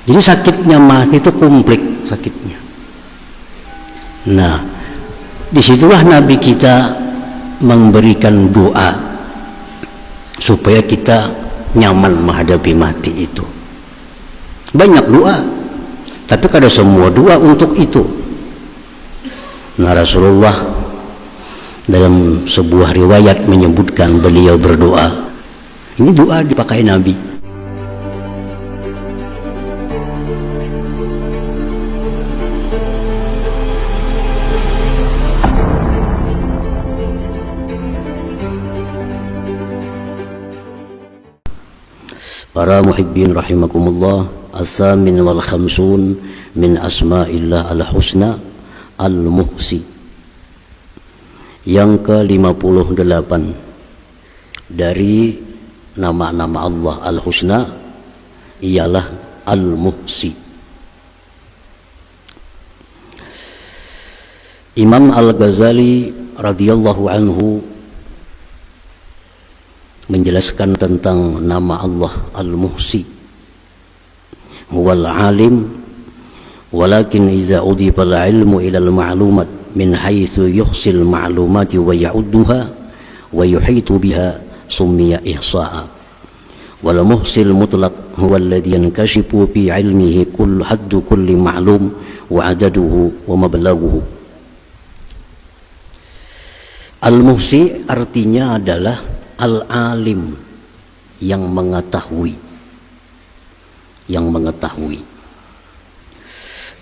Jadi sakitnya mah itu komplit sakitnya. Nah, disitulah Nabi kita memberikan doa supaya kita nyaman menghadapi mati itu. Banyak doa, tapi kada semua doa untuk itu. Nah, Rasulullah dalam sebuah riwayat menyebutkan beliau berdoa. Ini doa dipakai Nabi. Para muhibbin rahimakumullah, as-samin wal khamsun min asma'illah al-husna al-muhsi. Yang ke-58 dari nama-nama Allah al-husna ialah al-muhsi. Imam Al-Ghazali radhiyallahu anhu menjelaskan tentang nama Allah Al-Muhsi. Huwal alim, walakin iza udifa al-ilmu ila al-ma'lumat min haitsu yuhsil ma'lumati wa ya'udduha wa yuhitu biha summiya ihsa'a. Wal muhsil mutlaq huwa alladhi yankashifu fi ilmihi kullu haddu kulli ma'lum wa adaduhu wa mablaghuhu. Al-Muhsi artinya adalah al-alim, yang mengetahui,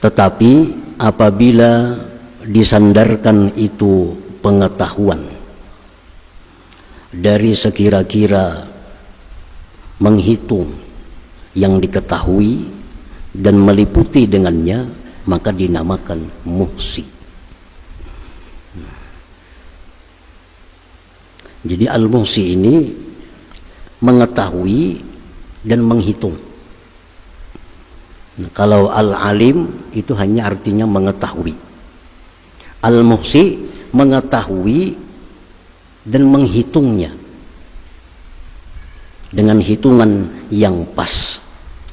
tetapi apabila disandarkan itu pengetahuan dari sekira-kira menghitung yang diketahui dan meliputi dengannya, maka dinamakan muhsi. Jadi al-muhsi ini mengetahui dan menghitung. Nah, kalau al-alim itu hanya artinya mengetahui. Al-muhsi mengetahui dan menghitungnya dengan hitungan yang pas,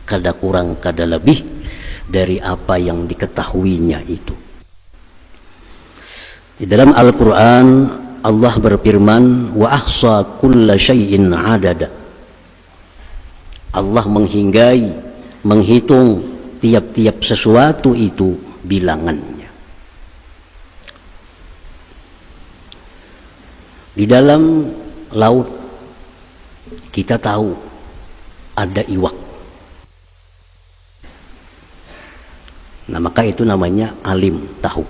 kada kurang kada lebih dari apa yang diketahuinya itu. Di dalam Al-Quran Allah berfirman, wa ahsa kulla syai'in adada. Allah menghinggai, menghitung tiap-tiap sesuatu itu bilangannya. Di dalam laut kita tahu ada iwak. Nah, maka itu namanya alim, tahu.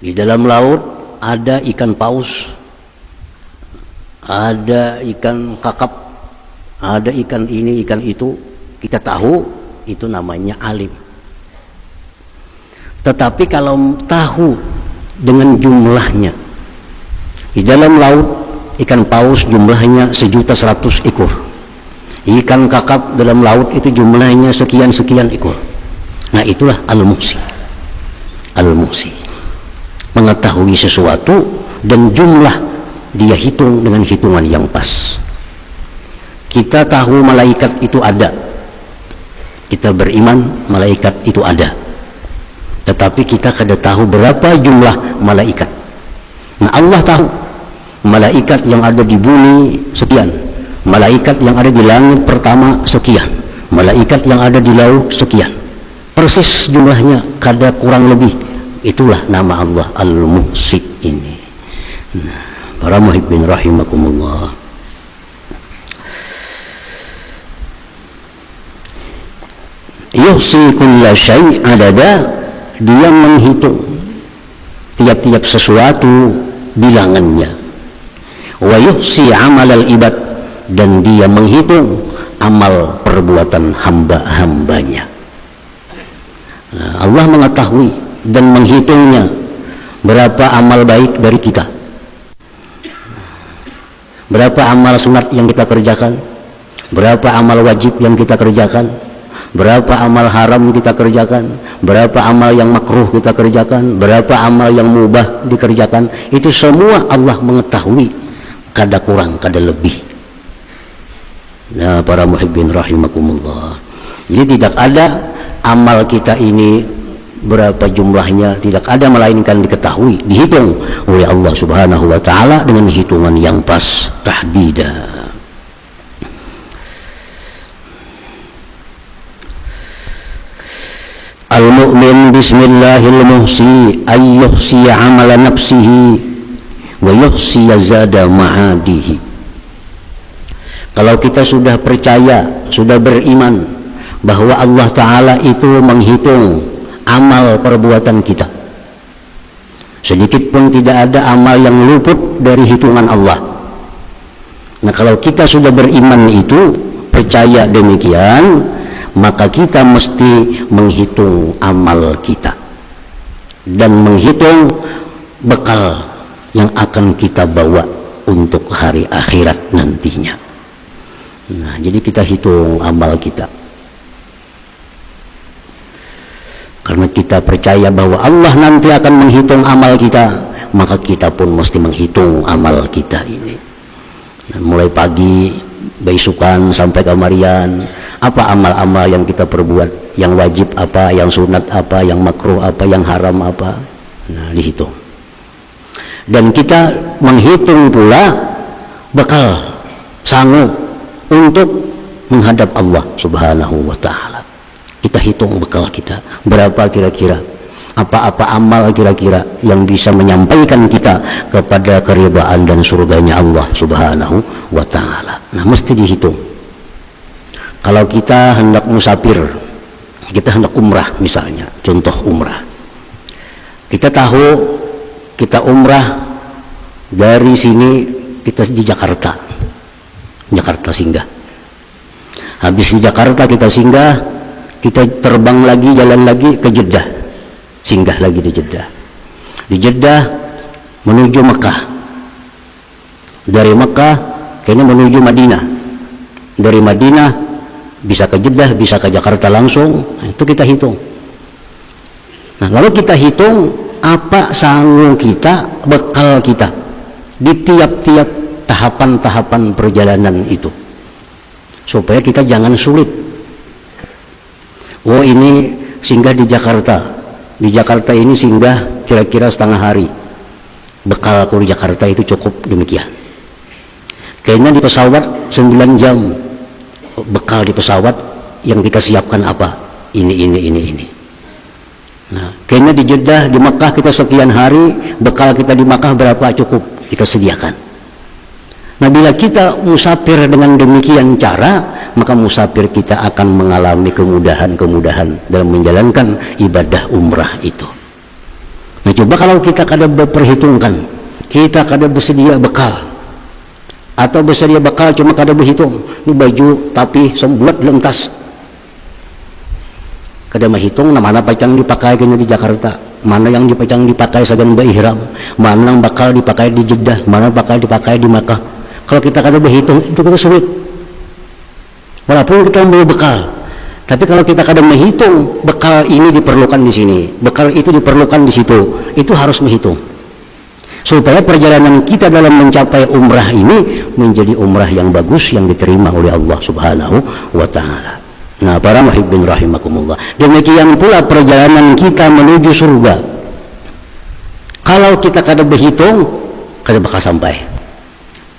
Di dalam laut ada ikan paus, ada ikan kakap, ada ikan ini, ikan itu, kita tahu, itu namanya alim. Tetapi kalau tahu dengan jumlahnya, di dalam laut ikan paus jumlahnya 1.100.000 ekor, ikan kakap dalam laut itu jumlahnya sekian-sekian ekor. Nah, itulah al-muhsi. Al-muhsi mengetahui sesuatu dan jumlah dia hitung dengan hitungan yang pas. Kita tahu malaikat itu ada, kita beriman malaikat itu ada, tetapi kita kada tahu berapa jumlah malaikat. Nah, Allah tahu malaikat yang ada di bumi sekian, malaikat yang ada di langit pertama sekian, malaikat yang ada di laut sekian, persis jumlahnya, kada kurang lebih. Itulah nama Allah Al-Muhsi ini. Nah, para muhibbin rahimakumullah, yuhsi kulla syai' adada, dia menghitung tiap-tiap sesuatu bilangannya. Wa yuhsi amal al-ibad, dan dia menghitung amal perbuatan hamba-hambanya. Nah, Allah mengetahui dan menghitungnya berapa amal baik dari kita, berapa amal sunat yang kita kerjakan, berapa amal wajib yang kita kerjakan, berapa amal haram kita kerjakan, berapa amal yang makruh kita kerjakan, berapa amal yang mubah dikerjakan. Itu semua Allah mengetahui, kada kurang kada lebih. Nah, para muhibbin rahimakumullah, Jadi tidak ada amal kita ini berapa jumlahnya, tidak ada, melainkan diketahui, dihitung oleh Allah Subhanahu wa taala dengan hitungan yang pas, tahdida. Al-mu'min bismillahil muhsi ayyuhsi amala nafsihi wa yuhsi zada ma'adihi. Kalau kita sudah percaya, sudah beriman bahwa Allah Ta'ala itu menghitung amal perbuatan kita, sedikit pun tidak ada amal yang luput dari hitungan Allah. Nah, kalau kita sudah beriman itu, percaya demikian, maka kita mesti menghitung amal kita dan menghitung bekal yang akan kita bawa untuk hari akhirat nantinya. Nah, jadi kita hitung amal kita. Karena kita percaya bahwa Allah nanti akan menghitung amal kita, maka kita pun mesti menghitung amal kita ini. Nah, mulai pagi, beisukan sampai kamarian, apa amal-amal yang kita perbuat, yang wajib apa, yang sunat apa, yang makruh apa, yang haram apa. Nah, dihitung. Dan kita menghitung pula bekal sanggup untuk menghadap Allah Subhanahu wa taala. Kita hitung bekal kita, berapa kira-kira, apa-apa amal kira-kira yang bisa menyampaikan kita kepada keridhaan dan surganya Allah Subhanahu wa taala. Nah, mesti dihitung. Kalau kita hendak musafir, kita hendak umrah misalnya, contoh umrah, kita tahu kita umrah dari sini, kita di Jakarta singgah, habis di Jakarta kita singgah, kita terbang lagi, jalan lagi ke Jeddah, singgah lagi di Jeddah. Di Jeddah menuju Mekah, dari Mekah kayaknya menuju Madinah, dari Madinah bisa ke Jeddah, bisa ke Jakarta langsung. Nah, itu kita hitung. Nah, lalu kita hitung apa sanggup kita, bekal kita di tiap-tiap tahapan-tahapan perjalanan itu, supaya kita jangan sulit. Oh, ini singgah di Jakarta, di Jakarta ini singgah kira-kira setengah hari, bekal aku di Jakarta itu cukup demikian. Kayaknya di pesawat 9 jam, bekal di pesawat yang kita siapkan apa, ini. Nah, kayaknya di Jeddah, di Makkah kita sekian hari, bekal kita di Makkah berapa, cukup kita sediakan. Nah, bila kita musafir dengan demikian cara, maka musafir kita akan mengalami kemudahan-kemudahan dalam menjalankan ibadah umrah itu. Nah, coba kalau kita kada berperhitungkan, kita kada bersedia bekal, atau bersedia bekal cuma kada berhitung, ini baju tapi sembulat dalam tas, kada menghitung mana pacang dipakai kena di Jakarta, mana yang dipacang dipakai sagan ihram, mana yang bakal dipakai di Jeddah, mana bakal dipakai di Makkah. Kalau kita kada berhitung, itu kita sulit. Walaupun kita membawa bekal, tapi kalau kita kada menghitung bekal ini diperlukan di sini, bekal itu diperlukan di situ, itu harus menghitung supaya perjalanan kita dalam mencapai umrah ini menjadi umrah yang bagus, yang diterima oleh Allah Subhanahu wa taala. Nah, para muhibbin rahimakumullah, demikian pula perjalanan kita menuju surga. Kalau kita kada berhitung, kada bakal sampai.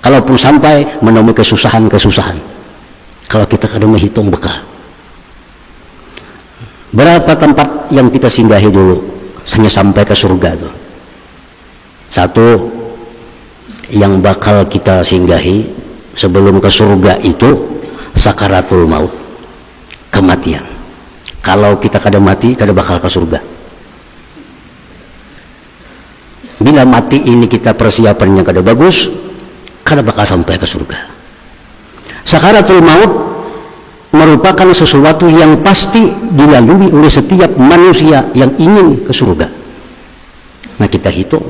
Kalaupun sampai, menemui kesusahan-kesusahan kalau kita kada menghitung bekal. Berapa tempat yang kita singgahi dulu hanya sampai ke surga tuh? Satu yang bakal kita singgahi sebelum ke surga itu sakaratul maut, kematian. Kalau kita kada mati, kada bakal ke surga. Bila mati ini kita persiapannya kada bagus, kada bakal sampai ke surga. Sakaratul maut merupakan sesuatu yang pasti dilalui oleh setiap manusia yang ingin ke surga. Nah, kita hitung,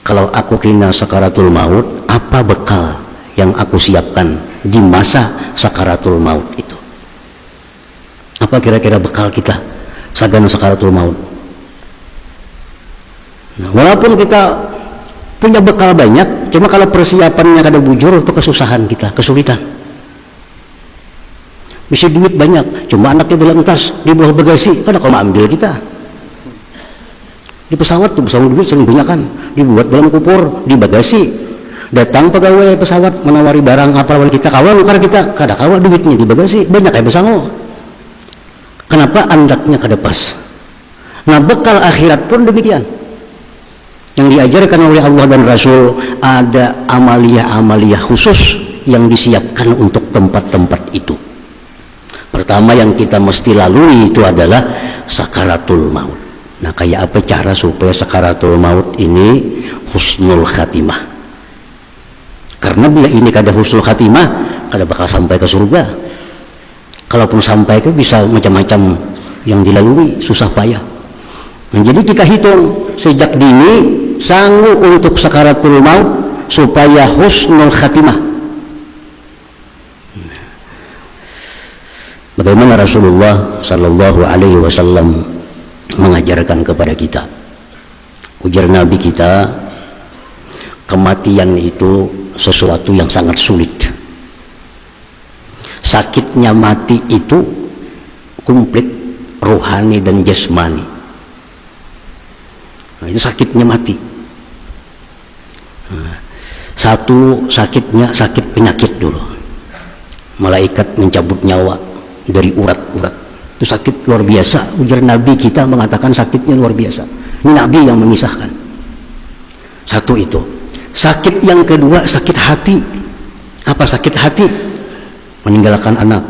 kalau aku kena sakaratul maut, apa bekal yang aku siapkan di masa sakaratul maut itu? Apa kira-kira bekal kita sagan sakaratul maut? Nah, walaupun kita punya bekal banyak, cuma kalau persiapannya kada bujur, itu kesusahan kita, kesulitan. isi duit banyak, cuma anaknya dalam tas di bawah bagasi, kan kalau ambil kita. Di pesawat tuh pesawat duit sering banyak kan, dibuat dalam kupur di bagasi. Datang pegawai pesawat menawari barang apa lawan kita, kawan nukar kita, kada kawan duitnya di bagasi banyak kayak besango. Kenapa andaknya kada pas? Nah bekal akhirat pun demikian. Yang diajarkan oleh Allah dan Rasul, ada amalia-amalia khusus yang disiapkan untuk tempat-tempat itu. Pertama yang kita mesti lalui itu adalah sakaratul maut. Nah kayak apa cara supaya sakaratul maut ini husnul khatimah? Karena bila ini kada husnul khatimah, kada bakal sampai ke surga. Kalaupun sampai ke bisa macam-macam yang dilalui, susah payah. Nah, jadi kita hitung sejak dini sanggup untuk sakaratul maut supaya husnul khatimah. Bagaimana Rasulullah Sallallahu Alaihi Wasallam mengajarkan kepada kita? Ujar Nabi kita, kematian itu sesuatu yang sangat sulit. Sakitnya mati itu komplit rohani dan jasmani. Nah, itu sakitnya mati. Nah, satu sakitnya sakit penyakit dulu. Malaikat mencabut nyawa dari urat-urat. Itu sakit luar biasa. Ujar Nabi kita mengatakan sakitnya luar biasa. Ini Nabi yang mengisahkan. Satu itu. Sakit yang kedua sakit hati. Apa sakit hati? Meninggalkan anak,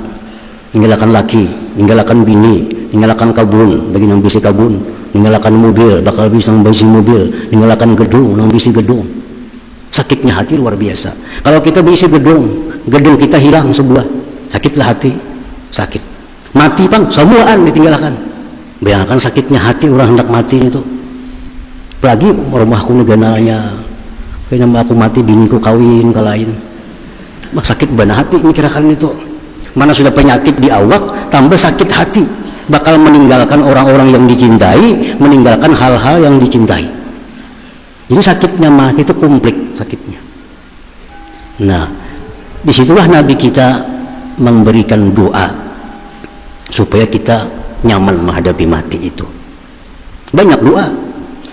meninggalkan laki, meninggalkan bini, meninggalkan kabun bagi nang bisi kabun, meninggalkan mobil bakal bisa bisi mobil, meninggalkan gedung nang bisi gedung. Sakitnya hati luar biasa. Kalau kita bisi gedung kita hilang sebuah, sakitlah hati, sakit. Mati bang, semuaan ditinggalkan. Bayangkan sakitnya hati orang hendak mati itu. Apalagi rumahku negananya, kayaknya aku mati biniku kawin ke lain. Sakit benar hati mikirkan itu. Mana sudah penyakit di awak, tambah sakit hati, bakal meninggalkan orang-orang yang dicintai, meninggalkan hal-hal yang dicintai. Jadi sakitnya mati itu komplit sakitnya. Nah, disitulah Nabi kita memberikan doa supaya kita nyaman menghadapi mati itu. Banyak doa,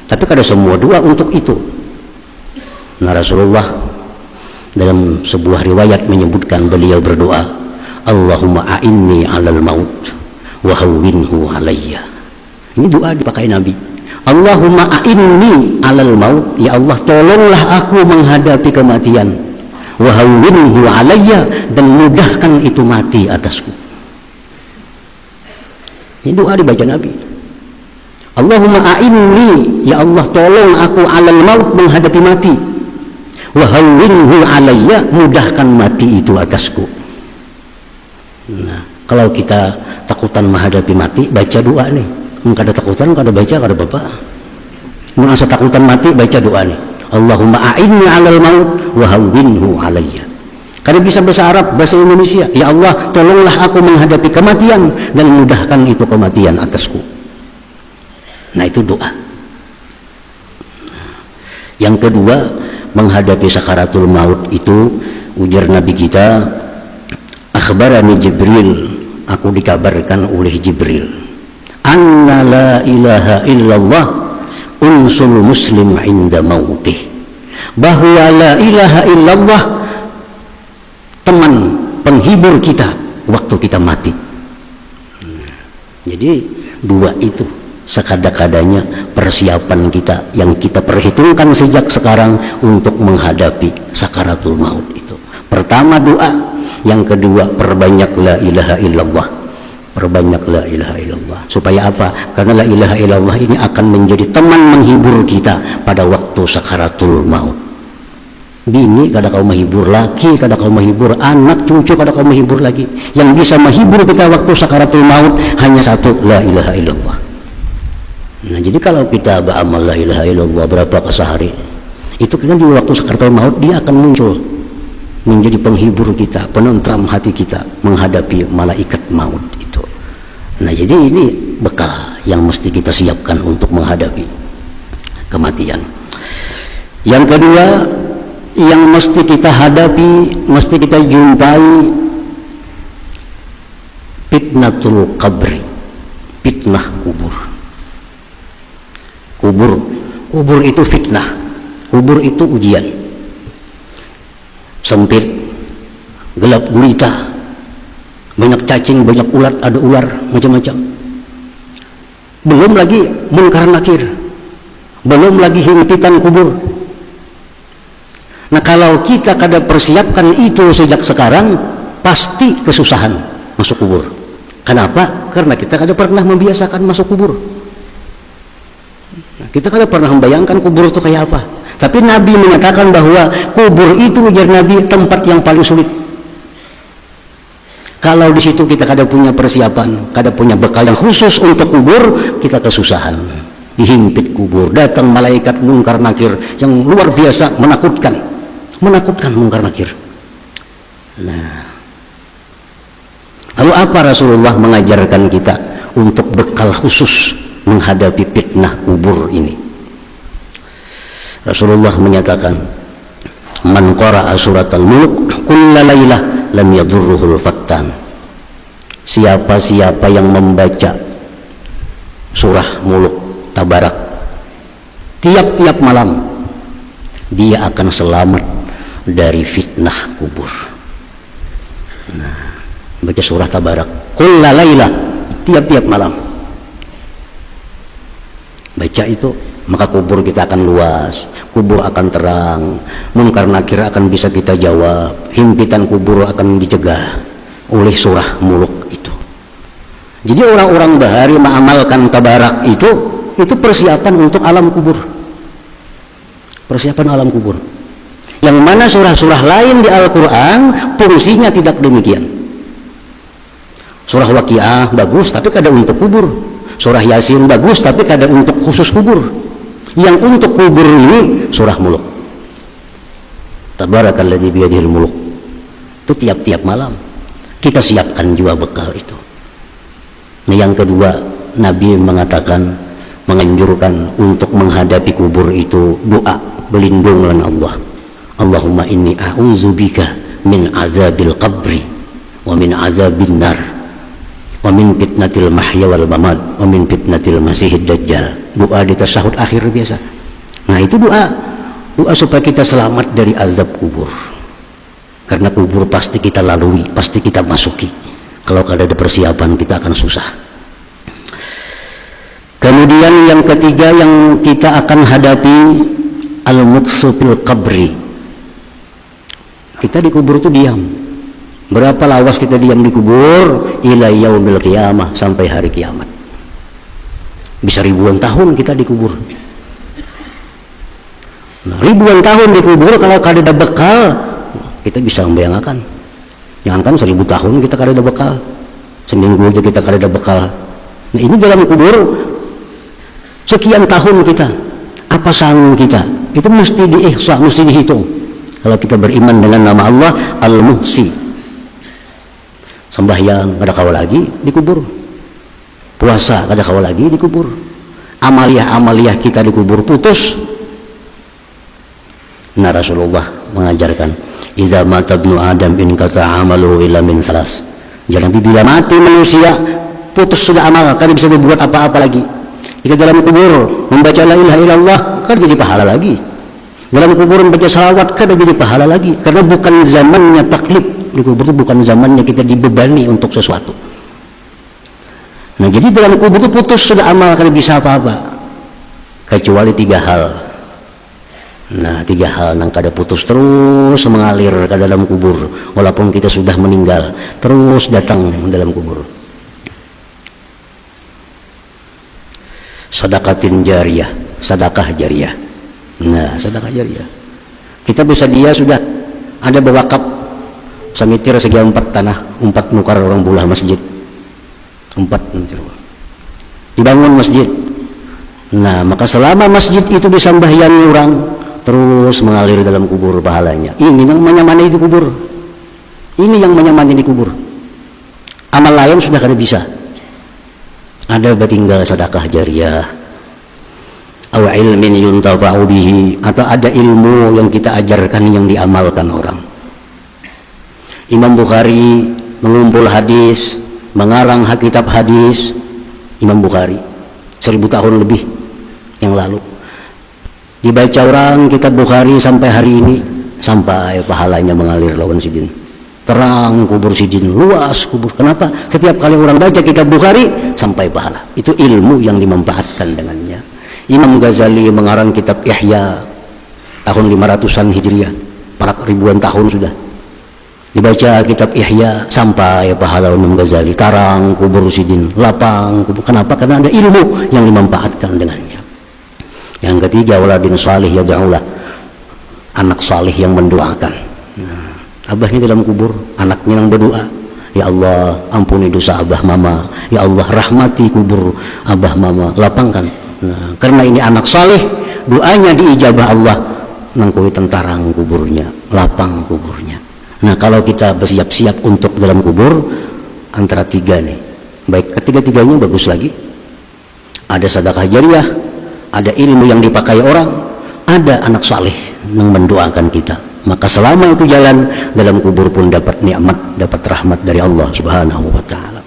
tapi kada semua doa untuk itu. Nah, Rasulullah dalam sebuah riwayat menyebutkan beliau berdoa, Allahumma a'inni 'alal maut wa hawwinhu 'alayya. Ini doa dipakai Nabi. Allahumma a'inni 'alal maut, ya Allah tolonglah aku menghadapi kematian, wa hawwinhu 'alayya, dan mudahkan itu mati atasku. Ini doa dibaca Nabi. Allahumma a'inni, ya Allah tolong aku 'alal maut menghadapi mati, wa hawwinhu 'alayya, mudahkan mati itu atasku. Nah, kalau kita takutan menghadapi mati, baca doa nih. Kada takutan, kada baca, kada apa-apa. Mun asa takutan mati, baca doa nih. Allahumma a'inni 'alal maut wa hawwinhu 'alayya. Kada bisa bahasa Arab, bahasa Indonesia. Ya Allah, tolonglah aku menghadapi kematian dan mudahkan itu kematian atasku. Nah, itu doa. Yang kedua, menghadapi sakaratul maut itu, ujar Nabi kita, akhbarani Jibril, aku dikabarkan oleh Jibril, anna la ilaha illallah unsul muslim inda mautih, bahwa la ilaha illallah teman penghibur kita waktu kita mati. Jadi dua itu sekada-kadanya persiapan kita yang kita perhitungkan sejak sekarang untuk menghadapi sakaratul maut itu. Pertama doa, yang kedua perbanyak la ilaha illallah. Perbanyak la ilaha illallah. Supaya apa? Karena la ilaha illallah ini akan menjadi teman menghibur kita pada waktu sakaratul maut. Bini kada kau menghibur, laki kada kau menghibur, anak cucu kada kau menghibur lagi. Yang bisa menghibur kita waktu sakaratul maut hanya satu, la ilaha illallah. Nah, jadi kalau kita beramal la ilaha illallah berapa sehari, itu kan di waktu sakaratul maut dia akan muncul menjadi penghibur kita, penentram hati kita menghadapi malaikat maut itu. Nah, jadi ini bekal yang mesti kita siapkan untuk menghadapi kematian. Yang kedua yang mesti kita hadapi, mesti kita jumpai, fitnatul qabri, fitnah kubur. Kubur itu fitnah, kubur itu ujian, sempit, gelap gulita, banyak cacing, banyak ulat, ada ular macam-macam. Belum lagi munkar nakir, belum lagi himpitan kubur. Nah, kalau kita kada persiapkan itu sejak sekarang, pasti kesusahan masuk kubur. Kenapa? Karena kita kada pernah membiasakan masuk kubur. Nah, kita kada pernah membayangkan kubur itu kayak apa. Tapi Nabi menyatakan bahwa kubur itu ujar Nabi tempat yang paling sulit. Kalau di situ kita kada punya persiapan, kada punya bekal yang khusus untuk kubur, kita kesusahan. Dihimpit kubur, datang malaikat munkar nakir yang luar biasa menakutkan munkar nakir. Nah, lalu apa Rasulullah mengajarkan kita untuk bekal khusus menghadapi fitnah kubur ini? Rasulullah menyatakan, man qara'a suratal mulk kulla lailah lam yadurruhul fattan. Siapa-siapa yang membaca surah muluk tabarak tiap-tiap malam, dia akan selamat dari fitnah kubur. Nah, baca surah tabarak kulla lailah, tiap-tiap malam baca itu, maka kubur kita akan luas, kubur akan terang, munkar nakir akan bisa kita jawab, himpitan kubur akan dicegah oleh surah muluk itu. Jadi orang-orang bahari mengamalkan tabarak itu persiapan untuk alam kubur, persiapan alam kubur. Yang mana surah-surah lain di Al-Quran fungsinya tidak demikian. Surah Waqiah bagus tapi kada untuk kubur, surah Yasin bagus tapi kada untuk khusus kubur. Yang untuk kubur ini surah muluk, tabarakalladzi biyadihil muluk. Itu tiap-tiap malam kita siapkan juga bekal itu. Nah, yang kedua, Nabi mengatakan, menganjurkan untuk menghadapi kubur itu doa berlindung dengan Allah. Allahumma inni a'udzubika min azabil qabri wa min azabin nar wa min fitnatil mahya wal mamat wa min fitnatil masihid dajjal. Doa di tasyahud akhir biasa. Nah, itu doa supaya kita selamat dari azab kubur. Karena kubur pasti kita lalui, pasti kita masuki. Kalau kada ada persiapan, kita akan susah. Kemudian yang ketiga yang kita akan hadapi, al-muqsu fil qabri. Kita di kubur itu diam. Berapa lawas kita diam di kubur? Ila yaumil qiyamah, sampai hari kiamat. Bisa ribuan tahun kita di kubur. Nah, ribuan tahun di kubur kalau kada ada bekal, kita bisa membayangkan. Jangankan 1000 tahun kita kada ada bekal, seminggu aja kita kada ada bekal. Nah, ini dalam kubur sekian tahun kita, apa sanggup kita? Itu mesti diihsa, mesti dihitung. Kalau kita beriman dengan nama Allah Al-Muhsi, sembahyang kada kawal lagi di kubur, puasa kada kawal lagi di kubur, amaliyah kita di kubur putus. Nah, Rasulullah mengajarkan, idza mata ibnu adam in qata amaluhu illa min salas. Jangan bila mati manusia putus sudah amal, kada bisa berbuat apa-apa lagi. Kita dalam kubur membaca la ilaha illallah, kada jadi pahala lagi. Dalam kubur membaca salawat, kada jadi pahala lagi. Karena bukan zamannya taklif di kubur, itu bukan zamannya kita dibebani untuk sesuatu. Nah, jadi dalam kubur itu putus sudah amal, kada bisa apa-apa kecuali 3 hal. Nah, 3 hal yang kada putus terus mengalir ke dalam kubur, walaupun kita sudah meninggal, terus datang dalam kubur. Sedekatin jariyah, sedekah jariyah. Nah, sedekah jariyah. Kita bisa dia sudah ada berwakaf semitir segi 4 tanah, 4 nukar orang bulah masjid. 4 dibangun masjid. Nah, maka selama masjid itu disembahyangi orang, terus mengalir dalam kubur pahalanya. Ini yang menyamani di kubur. Ini yang menyamani di kubur. Amal lain sudah kada bisa. Ada tinggal sedekah jariyah, aw ilmin yuntafa'u bihi, atau ada ilmu yang kita ajarkan yang diamalkan orang. Imam Bukhari mengumpul hadis mengarang kitab hadis Imam Bukhari 1000 tahun lebih yang lalu. Dibaca orang kitab Bukhari sampai hari ini, sampai pahalanya mengalir lawan sidin. Terang kubur sidin, luas kubur. Kenapa? Setiap kali orang baca kitab Bukhari sampai pahala. Itu ilmu yang dimanfaatkan dengannya. Imam Ghazali mengarang kitab Ihya tahun 500-an Hijriah, ribuan tahun sudah. Dibaca kitab Ihya sampai pahala Imam Ghazali. Tarang kubur sidin, lapang kubur. Kenapa? Karena ada ilmu yang dimanfaatkan dengannya. Yang ketiga, waladin salih yad'ulah, anak salih yang mendoakan. Nah, abahnya dalam kubur, anaknya yang berdoa, ya Allah ampuni dosa abah mama, ya Allah rahmati kubur abah mama, lapangkan. Nah, karena ini anak salih, doanya diijabah Allah, nangkui tentarang kuburnya, lapang kuburnya. Nah, kalau kita bersiap-siap untuk dalam kubur, antara tiga nih, baik ketiga-tiganya bagus lagi. Ada sedekah jariah, ada ilmu yang dipakai orang, ada anak saleh yang mendoakan kita. Maka selama itu jalan, dalam kubur pun dapat nikmat, dapat rahmat dari Allah Subhanahu wa taala.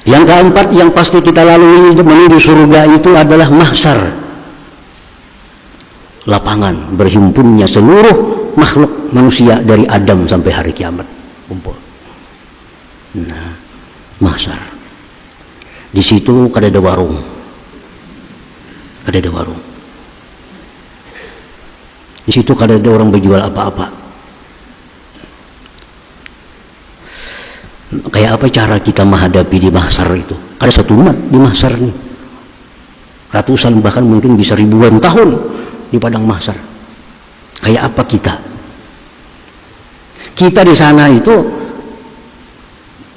Yang keempat yang pasti kita lalui menuju surga itu adalah mahsyar. Lapangan berhimpunnya seluruh makhluk manusia dari Adam sampai hari kiamat kumpul. Nah, mahsyar. Di situ kada ada warung. Kada ada warung. Di situ kada ada orang berjual apa-apa. Kayak apa cara kita menghadapi di mahsyar itu? Ada satu umat di mahsyar nih, ratusan bahkan mungkin bisa ribuan tahun di padang mahsyar. Kayak apa kita? Kita di sana itu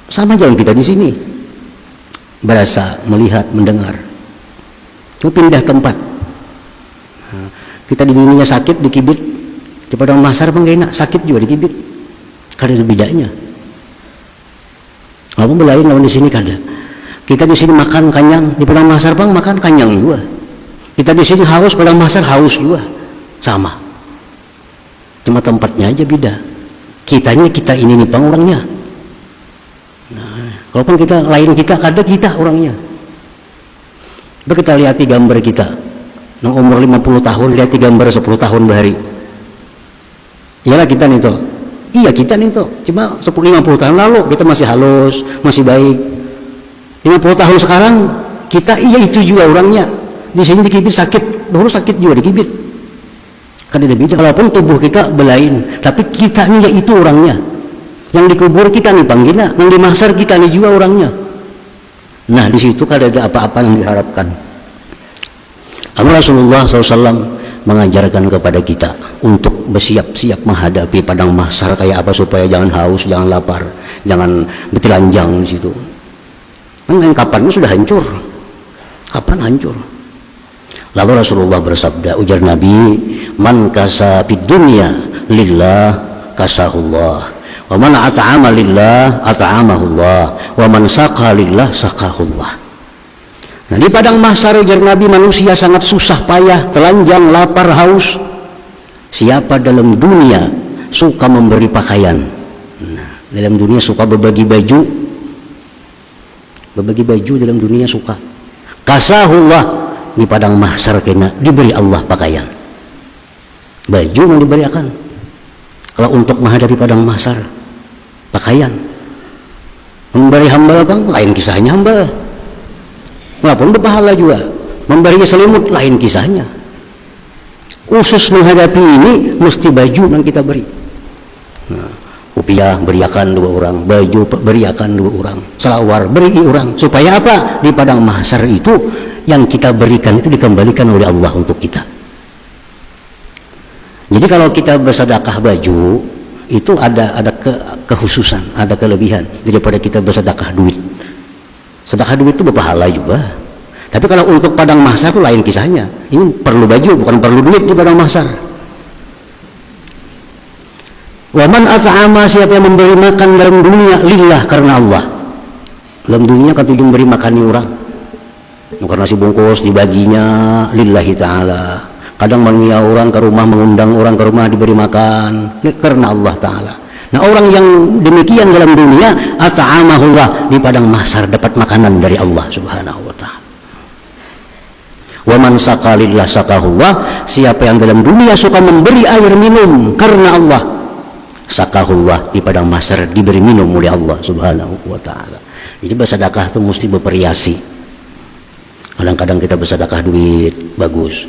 sama jalan kita di sini, berasa, melihat, mendengar. Cuma pindah tempat. Nah, kita di dunia sakit dikibit, di padang mahsyar pun enak, sakit juga dikibit. Kada ada bedanya. Kamu belain lawan di sini kada. Kita di sini makan kanyang, di padang mahsyar pun makan kanyang juga. Kita di sini haus, padang mahsyar haus juga. Sama. Cuma tempatnya aja beda. Kitanya kita ini nih pang orangnya. Nah, kalaupun kita lain kita kada kita orangnya. Kita lihat gambar kita nang umur 50 tahun, lihat gambar 10 tahun bahari. Iyalah kita nih toh. Iya kita nih toh. Cuma 10-50 tahun lalu kita masih halus, masih baik. 50 tahun sekarang kita iya itu juga orangnya. Di sini dikibit sakit, baru sakit juga dikibit. Kan tidak beda. Walaupun tubuh kita belain, tapi kita nih ya itu orangnya. Yang dikubur kita nih panggilnya, yang di mahsyar kita nih juga orangnya. Nah di situ kada ada apa-apa yang diharapkan. Rasulullah SAW mengajarkan kepada kita untuk bersiap-siap menghadapi padang mahsyar kayak apa supaya jangan haus, jangan lapar, jangan bertelanjang di situ. Kapan sudah hancur? Kapan hancur? Lalu Rasulullah bersabda, ujar Nabi, man kasa fid dunya lillah kasahullah, wa man at'ama lillah at'amahullah, wa man saqa lillah saqahullah. Nah di padang mahsyar ujar Nabi, manusia sangat susah payah, telanjang, lapar, haus. Siapa dalam dunia suka memberi pakaian, nah, dalam dunia suka berbagi baju, dalam dunia suka. Kasahullah, di padang mahsyar kena diberi Allah pakaian, baju yang diberikan. Kalau untuk menghadapi padang mahsyar, pakaian. Memberi hamba bang, lain kisahnya hamba. Walaupun berpahala juga, memberi selimut lain kisahnya. Khusus menghadapi ini mesti baju yang kita beri. Nah, upiah beriakan 2 orang, baju beriakan 2 orang, selawar beri orang. Supaya apa? Di padang mahsyar itu yang kita berikan itu dikembalikan oleh Allah untuk kita. Jadi kalau kita bersedekah baju itu ada kekhususan, ada kelebihan daripada kita bersedekah duit. Sedekah duit itu berpahala juga. Tapi kalau untuk padang mahsyar itu lain kisahnya. Ini perlu baju, bukan perlu duit di padang mahsyar. Wa man at'ama, siapa yang memberi makan dalam dunia lillah, karena Allah. Dalam dunia kan tujuan memberi makan orang. Karena nasi bungkus dibaginya lillahi ta'ala. Kadang mengia orang ke rumah, mengundang orang ke rumah diberi makan karena Allah Ta'ala. Nah, orang yang demikian dalam dunia, at'amahullah, di padang mahsyar dapat makanan dari Allah Subhanahu wa taala. Wa man saqalillah saqahullah, siapa yang dalam dunia suka memberi air minum karena Allah, saqahullah, di padang mahsyar diberi minum oleh Allah Subhanahu wa taala. Jadi bersedekah itu mesti bervariasi. Kadang-kadang kita bersedekah duit, bagus.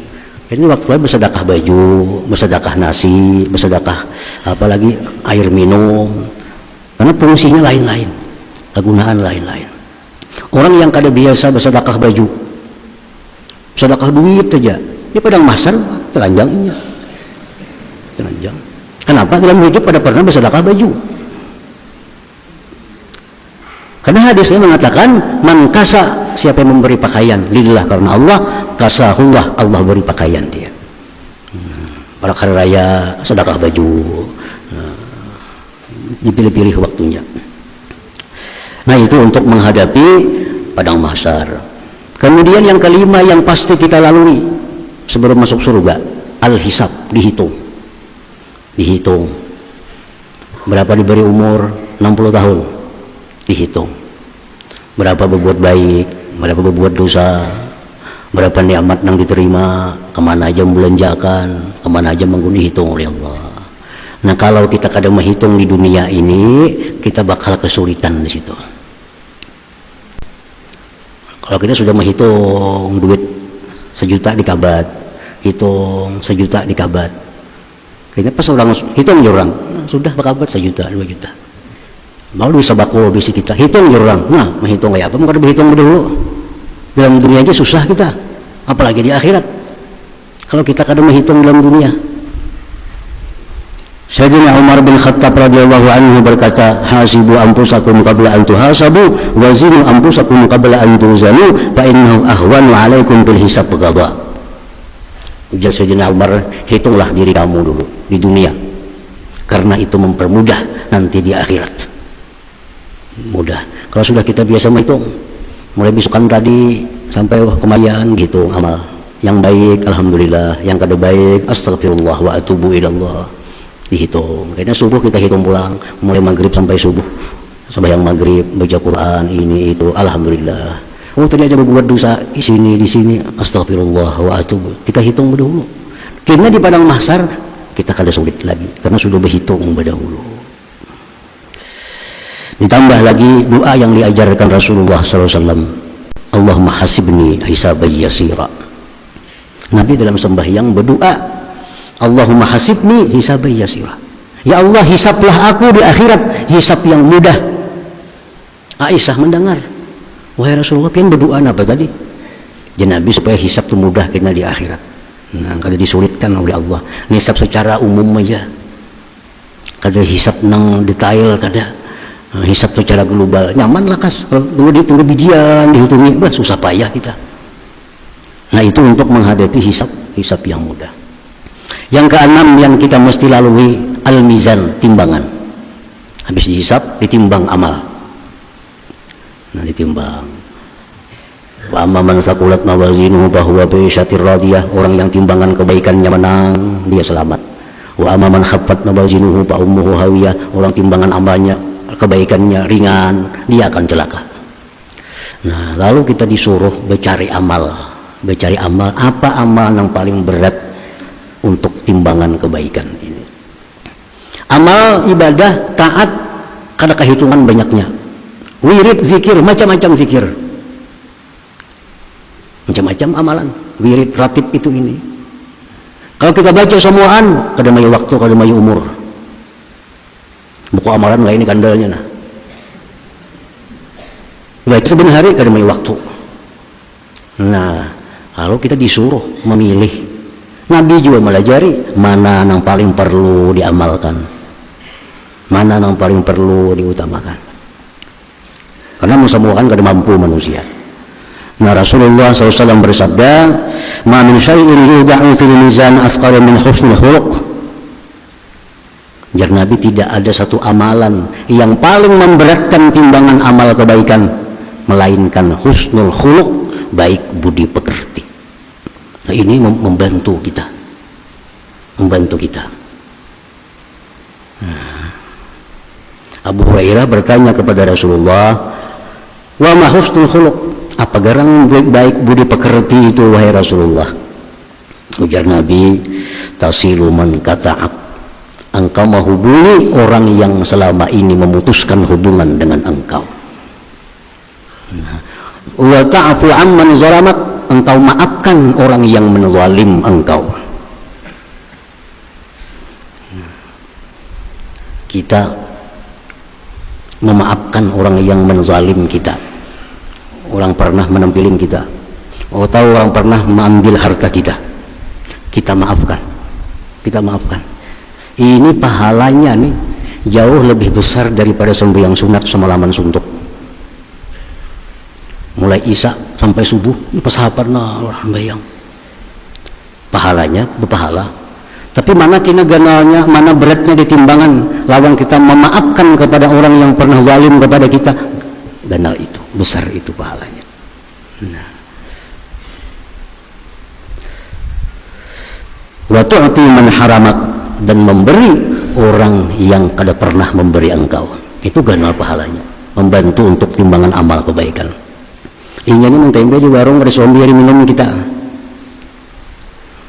Ini waktu lain bersedekah baju, bersedekah nasi, bersedekah apalagi air minum, karena fungsinya lain-lain, kegunaan lain-lain. Orang yang kada biasa bersedekah baju, sedekah duit saja, di padang mahsyar telanjangnya, telanjang. Kenapa? Dalam hidup pada pernah bersedekah baju. Karena hadisnya mengatakan, man kasa, siapa yang memberi pakaian lillah karena Allah, kasahullah, Allah beri pakaian dia. Pada hari raya sedekah baju, dipilih-pilih waktunya. Nah, itu untuk menghadapi padang mahsyar. Kemudian yang kelima yang pasti kita lalui sebelum masuk surga, al-hisab, dihitung. Berapa diberi umur? 60 tahun. Dihitung. Berapa berbuat baik, berapa berbuat dosa, berapa nikmat yang diterima, kemana aja membelanjakan, kemana aja dihitung oleh Allah. Nah, kalau kita kadang menghitung di dunia ini, kita bakal kesulitan di situ. Kalau kita sudah menghitung duit 1 juta di kabat, hitung 1 juta di kabat, kayaknya pas orang hitung ya orang, sudah berkabat 1 juta, 2 juta. Mau bisa bako bisi kita hitung ya orang. Nah, menghitung kayak apa? Mungkin berhitung dulu. Dalam dunia aja susah kita, apalagi di akhirat. Kalau kita kadang menghitung dalam dunia. Sayyidina Umar bin Khattab radhiyallahu anhu berkata, hasibu anfusakum qabla an tuhasabu wa zinu anfusakum qabla an tuzanu fa innahu ahwanu alaikum bil hisab qada. Ujar Sayyidina Umar, hitunglah diri kamu dulu di dunia, karena itu mempermudah nanti di akhirat. Mudah. Kalau sudah kita biasa menghitung, mulai besokan tadi sampai kemayan gitu amal. Yang baik alhamdulillah, yang kada baik astagfirullah wa atubu ilallah. Dihitung. Kayaknya subuh kita hitung pulang, mulai maghrib sampai subuh. Sembahyang maghrib, baca Quran, ini itu alhamdulillah. Oh, tadi aja berbuat dosa di sini astagfirullah wa atubu. Kita hitung dahulu. Karena di padang mahsyar kita kada sulit lagi karena sudah berhitung dahulu. Ditambah lagi doa yang diajarkan Rasulullah SAW, Allahumma hasibni hisaban yasira. Nabi dalam sembahyang berdoa, Allahumma hasibni hisaban yasira. Ya Allah, hisablah aku di akhirat hisab yang mudah. Aisyah mendengar, wahai Rasulullah, pian berdoa apa tadi? Ya Nabi, supaya hisab itu mudah kita di akhirat. Nah, kada disulitkan oleh Allah. Hisab secara umum aja, kada hisab nang detail kada. Hisab secara global nyaman lah kas. Kalau dulu dihitung kebijian, dihitungi susah payah kita. Nah, itu untuk menghadapi hisab yang mudah. Yang keenam yang kita mesti lalui, al-mizan, timbangan. Habis dihisab, ditimbang amal. Nah, ditimbang. Wa amma man saqulat mawazinuhu fahuwa fi syatir radiyah, orang yang timbangan kebaikannya menang, dia selamat. Wa amma man khaffat mawazinuhu fa ummuhu hawiyah, orang timbangan amalnya kebaikannya ringan, dia akan celaka. Nah, lalu kita disuruh mencari amal, apa amal yang paling berat untuk timbangan kebaikan ini. Amal ibadah taat kada kehitungan banyaknya. Wirid zikir, macam-macam zikir, macam-macam amalan, wirid ratib itu ini. Kalau kita baca semuaan, kada mayu waktu, kada mayu umur. Buku amalan lain kandalnya nah. Baik sebenarnya hari kada mayu waktu. Nah, lalu kita disuruh memilih. Nabi juga melajari mana yang paling perlu diamalkan, mana yang paling perlu diutamakan. Karena semua kan kada mampu manusia. Nah, Rasulullah SAW bersabda, "Ma min syai'in yudha'u fil mizan asqala min husnil khuluq." Jar Nabi, tidak ada satu amalan yang paling memberatkan timbangan amal kebaikan melainkan husnul khuluq, baik budi pekerti. Nah, ini membantu kita. Nah, Abu Hurairah bertanya kepada Rasulullah, wa ma husnul khuluq, apa garang baik budi pekerti itu wahai Rasulullah? Ujar Nabi, tasilu man kata'ab, engkau menghubungi orang yang selama ini memutuskan hubungan dengan engkau. Wa ta'fu amman zalamak, engkau maafkan orang yang menzalim engkau. Kita memaafkan orang yang menzalim kita, orang pernah menampilin kita, atau orang pernah mengambil harta kita, kita maafkan. Ini pahalanya nih jauh lebih besar daripada sembahyang sunat semalaman suntuk, mulai isya sampai subuh. Ini pesahabatna orang bayang, pahalanya berpahala. Tapi mana kena ganalnya, mana beratnya di timbangan lawan kita memaafkan kepada orang yang pernah zalim kepada kita. Ganal itu, besar itu pahalanya. Nah. Wa tu'ti man haramak, dan memberi orang yang kada pernah memberi engkau. Itu ganal pahalanya, membantu untuk timbangan amal kebaikan. Ini mentempe di warung ada suami hari minum kita.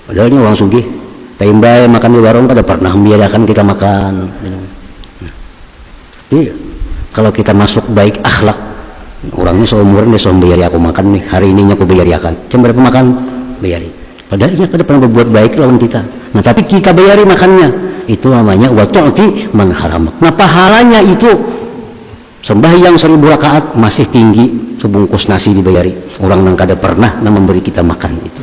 Padahal ini orang sugih. Tembay makan di warung pada pernah membiarkan kita makan. Jadi kalau kita masuk baik akhlak, orangnya seumur ini bayari aku makan nih, hari ininya aku bayari akan. Cuma berapa makan bayari. Padahal dia kada pernah berbuat baik lawan kita. Nah tapi kita bayari makannya, itu namanya wa tu'ti man haramak. Nah pahalanya itu sembahyang 1000 rakaat masih tinggi sebungkus nasi dibayari orang yang kada pernah memberi kita makan itu.